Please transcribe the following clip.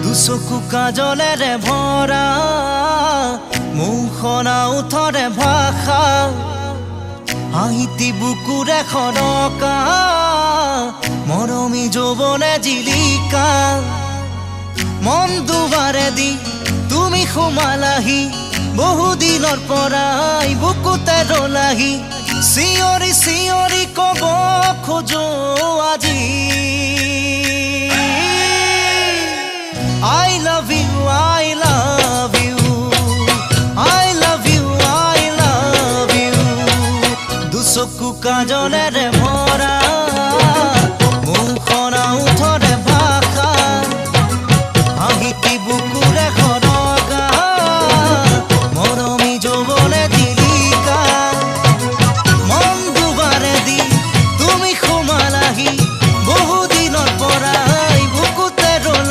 দুচকু কাজলেৰে ভৰা মুখনা উঠৰে ভাষা হাঁহিতি বুকুৰে খৰকা মৰমী যৌৱনে জিলিকা মন দুৱাৰে দি তুমি সোমালাহি বহুদিনৰ পৰাই বুকুতে ৰলাহি চিঞৰি চিঞৰি কব খোজো আজি I love you, I love you, I love you, I love you দুচকু কাজলেৰে